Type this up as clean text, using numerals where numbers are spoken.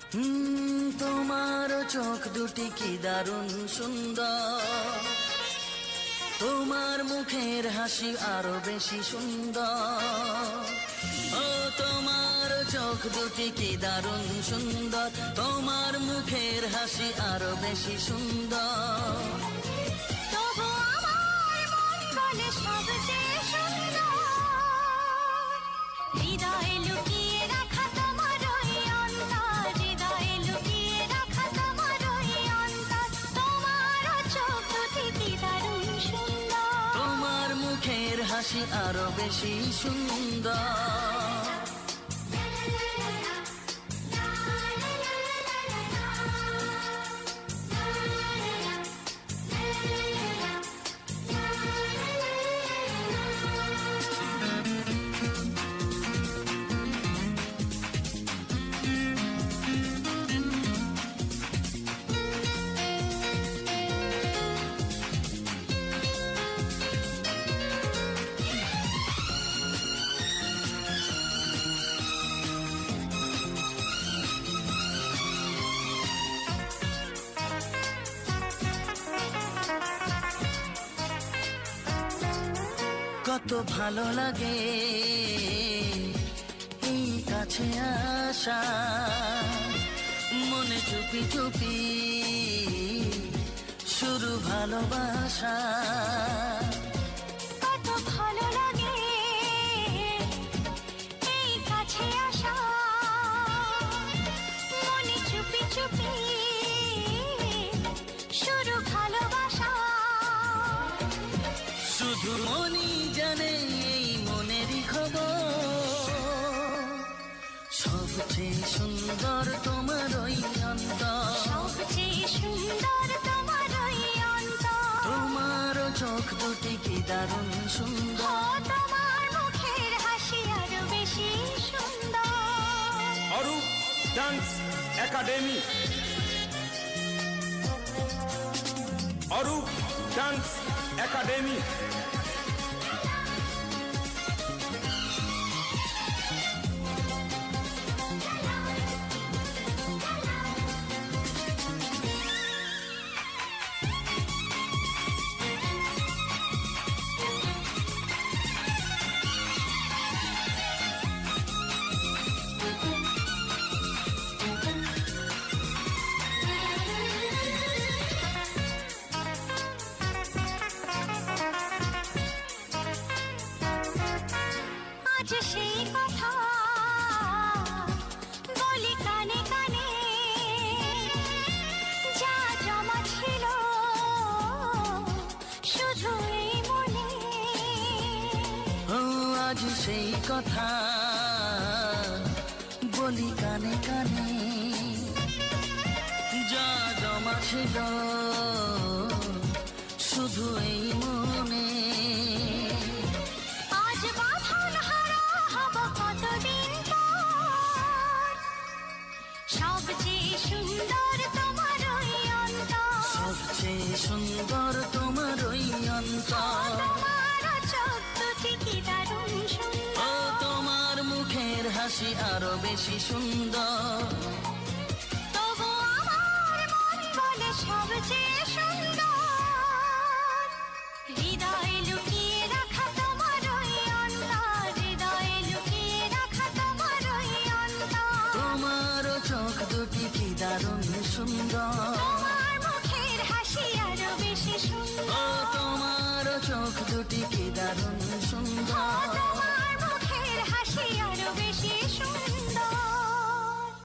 তোমার চোখ দুটি কি দারুণ সুন্দর, তোমার মুখের হাসি আরো বেশি সুন্দর। ও তোমার চোখ দুটি কি দারুণ সুন্দর, তোমার মুখের হাসি আরো বেশি সুন্দর। তবু আমার মন বলে সবচেয়ে সুন্দর, হৃদয়ে লুকিয়ে রাখা তোমার ওই অন্তর, হৃদয়ে লুকিয়ে রাখা তোমার ওই অন্তর। তোমার চোখ দুটি কি দারুণ সুন্দর, তোমার মুখের হাসি আরো বেশি সুন্দর। কত ভালো লাগে এই কাছে আসা, মনে চুপি চুপি শুরু ভালোবাসা। কত ভালো লাগে এই কাছে আসা, মনে চুপি চুপি শুরু ভালোবাসা। শুধু মনই জানে এই মনেরই খবর, সবচেয়ে সুন্দর তোমার ওই অন্তর, সবচেয়ে সুন্দর তোমার ওই অন্তর। তোমার চোখ দুটি কি দারুণ সুন্দর, তোমার মুখের হাসি আরো বেশি সুন্দর। Arup dance academy, Arup dance academy. আজ সেই কথা বলি কানে কানে, যা জমা ছিল শুধু এই মনে। ও আজ সেই কথা বলি কানে কানে, যা জমা ছিল শুধু এই মনে। আজ বাঁধন হারা হব কতদিন পর, সবচেয়ে সুন্দর তোমার ওই অন্তর, সবচেয়ে সুন্দর তোমার ওই অন্তর। তোমার চোখ দুটি কি দারুণ সুন্দর, ও তোমার মুখের হাসি আরো বেশি সুন্দর। তবু আমার মন বলে সবচেয়ে সুন্দর, হৃদয়ে লুকিয়ে রাখা তোমার ওই অন্তর, হৃদয়ে লুকিয়ে রাখা তোমার ওই অন্তর। তোমার চোখ দুটি কি দারুণ সুন্দর।